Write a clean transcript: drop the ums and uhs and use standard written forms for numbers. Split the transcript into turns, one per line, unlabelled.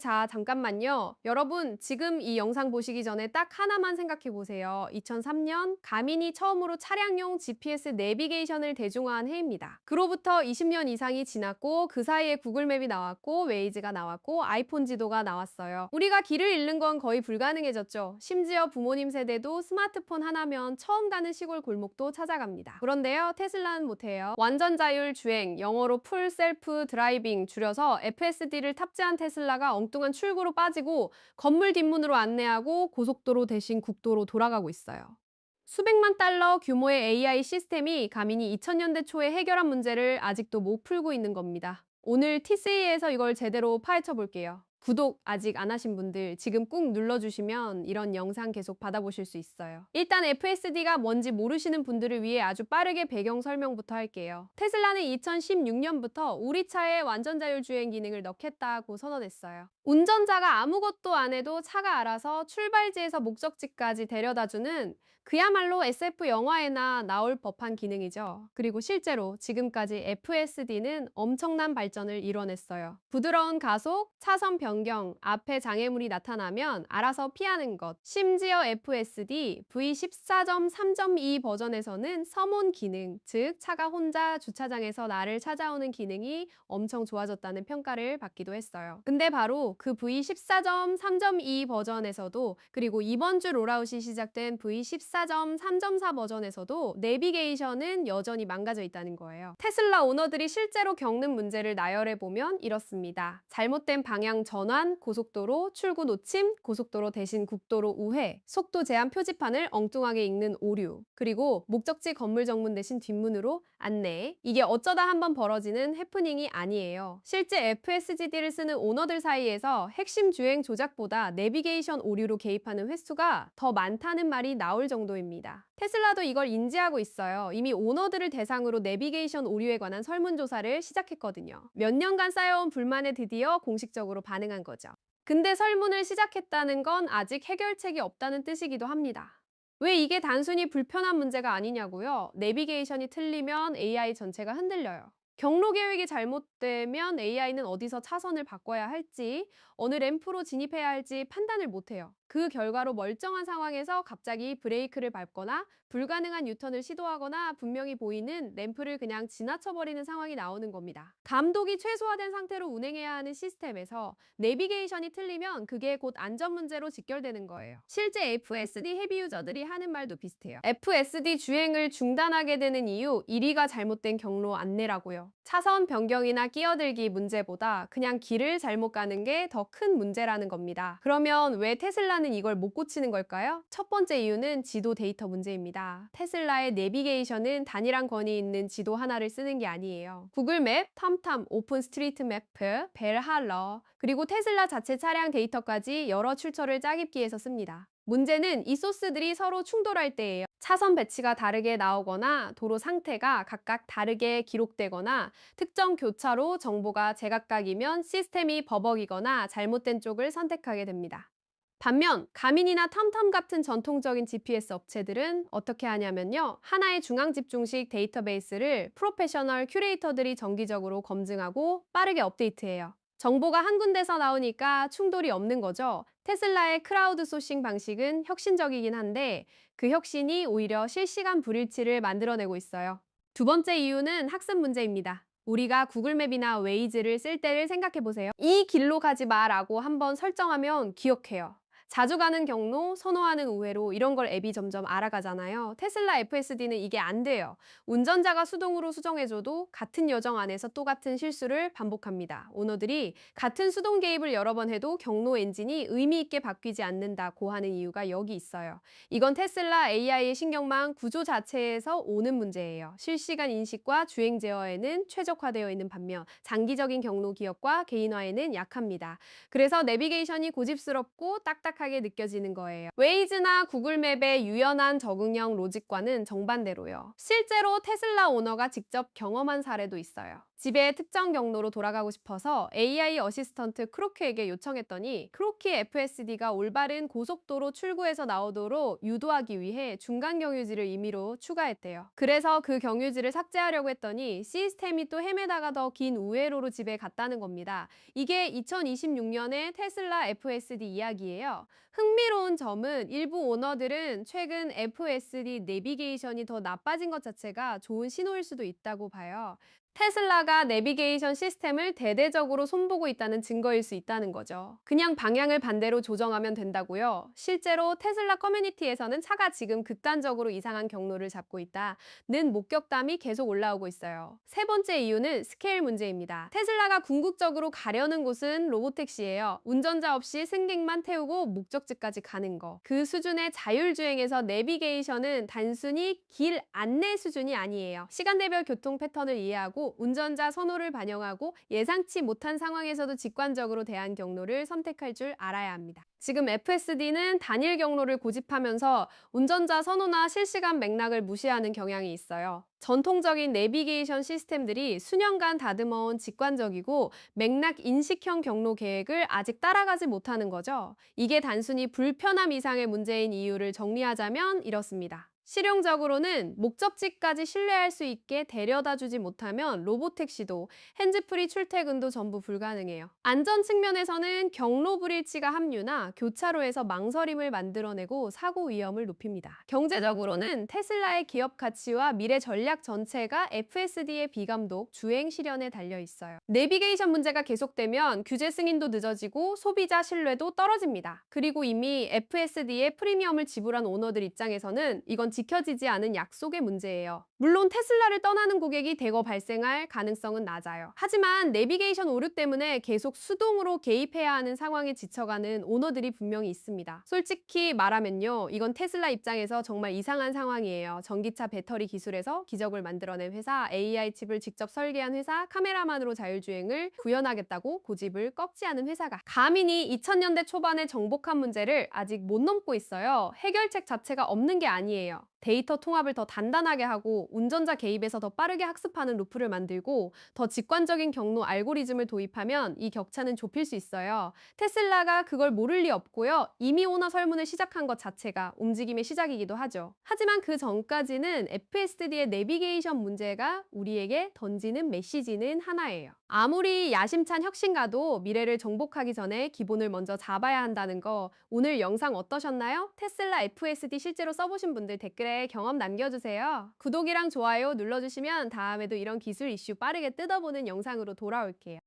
자, 잠깐만요. 여러분, 지금 이 영상 보시기 전에 딱 하나만 생각해 보세요. 2003년 가민이 처음으로 차량용 GPS 내비게이션을 대중화한 해입니다. 그로부터 20년 이상이 지났고 그 사이에 구글맵이 나왔고 웨이즈가 나왔고 아이폰 지도가 나왔어요. 우리가 길을 잃는 건 거의 불가능해졌죠. 심지어 부모님 세대도 스마트폰 하나면 처음 가는 시골 골목도 찾아갑니다. 그런데요, 테슬라는 못해요. 완전 자율 주행, 영어로 풀 셀프 드라이빙, 줄여서 FSD를 탑재한 테슬라가 엉뚱한 출구로 빠지고 건물 뒷문으로 안내하고 고속도로 대신 국도로 돌아가고 있어요. 수백만 달러 규모의 AI 시스템이 가민이 2000년대 초에 해결한 문제를 아직도 못 풀고 있는 겁니다. 오늘 TC에서 이걸 제대로 파헤쳐 볼게요. 구독 아직 안 하신 분들 지금 꾹 눌러주시면 이런 영상 계속 받아보실 수 있어요. 일단 FSD가 뭔지 모르시는 분들을 위해 아주 빠르게 배경 설명부터 할게요. 테슬라는 2016년부터 우리 차에 완전 자율주행 기능을 넣겠다고 선언했어요. 운전자가 아무것도 안 해도 차가 알아서 출발지에서 목적지까지 데려다주는 그야말로 SF 영화에나 나올 법한 기능이죠. 그리고 실제로 지금까지 FSD는 엄청난 발전을 이뤄냈어요. 부드러운 가속, 차선 변경, 앞에 장애물이 나타나면 알아서 피하는 것. 심지어 FSD V14.3.2 버전에서는 서몬 기능, 즉 차가 혼자 주차장에서 나를 찾아오는 기능이 엄청 좋아졌다는 평가를 받기도 했어요. 근데 바로 그 V14.3.2 버전에서도, 그리고 이번 주 롤아웃이 시작된 V14.3.4 버전에서도 내비게이션은 여전히 망가져 있다는 거예요. 테슬라 오너들이 실제로 겪는 문제를 나열해보면 이렇습니다. 잘못된 방향 전환, 고속도로, 출구 놓침, 고속도로 대신 국도로 우회, 속도 제한 표지판을 엉뚱하게 읽는 오류, 그리고 목적지 건물 정문 대신 뒷문으로 안내. 이게 어쩌다 한번 벌어지는 해프닝이 아니에요. 실제 FSGD를 쓰는 오너들 사이에서 핵심 주행 조작보다 내비게이션 오류로 개입하는 횟수가 더 많다는 말이 나올 정도입니다. 테슬라도 이걸 인지하고 있어요. 이미 오너들을 대상으로 내비게이션 오류에 관한 설문조사를 시작했거든요. 몇 년간 쌓여온 불만에 드디어 공식적으로 반응한 거죠. 근데 설문을 시작했다는 건 아직 해결책이 없다는 뜻이기도 합니다. 왜 이게 단순히 불편한 문제가 아니냐고요? 내비게이션이 틀리면 AI 전체가 흔들려요. 경로 계획이 잘못되면 AI는 어디서 차선을 바꿔야 할지, 어느 램프로 진입해야 할지 판단을 못해요. 그 결과로 멀쩡한 상황에서 갑자기 브레이크를 밟거나 불가능한 유턴을 시도하거나 분명히 보이는 램프를 그냥 지나쳐버리는 상황이 나오는 겁니다. 감독이 최소화된 상태로 운행해야 하는 시스템에서 내비게이션이 틀리면 그게 곧 안전 문제로 직결되는 거예요. 실제 FSD 헤비 유저들이 하는 말도 비슷해요. FSD 주행을 중단하게 되는 이유 1위가 잘못된 경로 안내라고요. 차선 변경이나 끼어들기 문제보다 그냥 길을 잘못 가는 게 더 큰 문제라는 겁니다. 그러면 왜 테슬라는 이걸 못 고치는 걸까요? 첫 번째 이유는 지도 데이터 문제입니다. 테슬라의 내비게이션은 단일한 권위 있는 지도 하나를 쓰는 게 아니에요. 구글맵, 텀텀, 오픈 스트리트 매프, 벨할러, 그리고 테슬라 자체 차량 데이터까지 여러 출처를 짜깁기해서 씁니다. 문제는 이 소스들이 서로 충돌할 때예요. 차선 배치가 다르게 나오거나 도로 상태가 각각 다르게 기록되거나 특정 교차로 정보가 제각각이면 시스템이 버벅이거나 잘못된 쪽을 선택하게 됩니다. 반면 가민이나 텀텀 같은 전통적인 GPS 업체들은 어떻게 하냐면요. 하나의 중앙 집중식 데이터베이스를 프로페셔널 큐레이터들이 정기적으로 검증하고 빠르게 업데이트해요. 정보가 한 군데서 나오니까 충돌이 없는 거죠. 테슬라의 크라우드 소싱 방식은 혁신적이긴 한데 그 혁신이 오히려 실시간 불일치를 만들어내고 있어요. 두 번째 이유는 학습 문제입니다. 우리가 구글맵이나 웨이즈를 쓸 때를 생각해 보세요. 이 길로 가지 마라고 한번 설정하면 기억해요. 자주 가는 경로, 선호하는 우회로 이런 걸 앱이 점점 알아가잖아요. 테슬라 FSD는 이게 안 돼요. 운전자가 수동으로 수정해줘도 같은 여정 안에서 또 같은 실수를 반복합니다. 오너들이 같은 수동 개입을 여러 번 해도 경로 엔진이 의미 있게 바뀌지 않는다고 하는 이유가 여기 있어요. 이건 테슬라 AI의 신경망 구조 자체에서 오는 문제예요. 실시간 인식과 주행 제어에는 최적화되어 있는 반면 장기적인 경로 기억과 개인화에는 약합니다. 그래서 내비게이션이 고집스럽고 딱딱하게 느껴지는 거예요. 웨이즈나 구글맵의 유연한 적응형 로직과는 정반대로요. 실제로 테슬라 오너가 직접 경험한 사례도 있어요. 집에 특정 경로로 돌아가고 싶어서 AI 어시스턴트 크로키에게 요청했더니 크로키 FSD가 올바른 고속도로 출구에서 나오도록 유도하기 위해 중간 경유지를 임의로 추가했대요. 그래서 그 경유지를 삭제하려고 했더니 시스템이 또 헤매다가 더 긴 우회로로 집에 갔다는 겁니다. 이게 2026년의 테슬라 FSD 이야기예요. 흥미로운 점은 일부 오너들은 최근 FSD 내비게이션이 더 나빠진 것 자체가 좋은 신호일 수도 있다고 봐요. 테슬라가 내비게이션 시스템을 대대적으로 손보고 있다는 증거일 수 있다는 거죠. 그냥 방향을 반대로 조정하면 된다고요? 실제로 테슬라 커뮤니티에서는 차가 지금 극단적으로 이상한 경로를 잡고 있다는 목격담이 계속 올라오고 있어요. 세 번째 이유는 스케일 문제입니다. 테슬라가 궁극적으로 가려는 곳은 로보택시예요. 운전자 없이 승객만 태우고 목적지까지 가는 거. 그 수준의 자율주행에서 내비게이션은 단순히 길 안내 수준이 아니에요. 시간대별 교통 패턴을 이해하고 운전자 선호를 반영하고 예상치 못한 상황에서도 직관적으로 대안 경로를 선택할 줄 알아야 합니다. 지금 FSD는 단일 경로를 고집하면서 운전자 선호나 실시간 맥락을 무시하는 경향이 있어요. 전통적인 내비게이션 시스템들이 수년간 다듬어온 직관적이고 맥락 인식형 경로 계획을 아직 따라가지 못하는 거죠. 이게 단순히 불편함 이상의 문제인 이유를 정리하자면 이렇습니다. 실용적으로는 목적지까지 신뢰할 수 있게 데려다 주지 못하면 로보택시도 핸즈프리 출퇴근도 전부 불가능해요. 안전 측면에서는 경로 불일치가 합류나 교차로에서 망설임을 만들어내고 사고 위험을 높입니다. 경제적으로는 테슬라의 기업 가치와 미래 전략 전체가 FSD의 비감독, 주행 실현에 달려 있어요. 내비게이션 문제가 계속되면 규제 승인도 늦어지고 소비자 신뢰도 떨어집니다. 그리고 이미 FSD의 프리미엄을 지불한 오너들 입장에서는 이건 지켜지지 않은 약속의 문제예요. 물론 테슬라를 떠나는 고객이 대거 발생할 가능성은 낮아요. 하지만 내비게이션 오류 때문에 계속 수동으로 개입해야 하는 상황에 지쳐가는 오너들이 분명히 있습니다. 솔직히 말하면요, 이건 테슬라 입장에서 정말 이상한 상황이에요. 전기차 배터리 기술에서 기적을 만들어낸 회사, AI 칩을 직접 설계한 회사, 카메라만으로 자율주행을 구현하겠다고 고집을 꺾지 않은 회사가 가민이 2000년대 초반에 정복한 문제를 아직 못 넘고 있어요. 해결책 자체가 없는 게 아니에요. 데이터 통합을 더 단단하게 하고 운전자 개입에서 더 빠르게 학습하는 루프를 만들고 더 직관적인 경로 알고리즘을 도입하면 이 격차는 좁힐 수 있어요. 테슬라가 그걸 모를 리 없고요. 이미 오너 설문을 시작한 것 자체가 움직임의 시작이기도 하죠. 하지만 그 전까지는 FSD의 내비게이션 문제가 우리에게 던지는 메시지는 하나예요. 아무리 야심찬 혁신가도 미래를 정복하기 전에 기본을 먼저 잡아야 한다는 거 오늘 영상 어떠셨나요? 테슬라 FSD 실제로 써보신 분들 댓글에 경험 남겨주세요. 구독이랑 좋아요 눌러주시면 다음에도 이런 기술 이슈 빠르게 뜯어보는 영상으로 돌아올게요.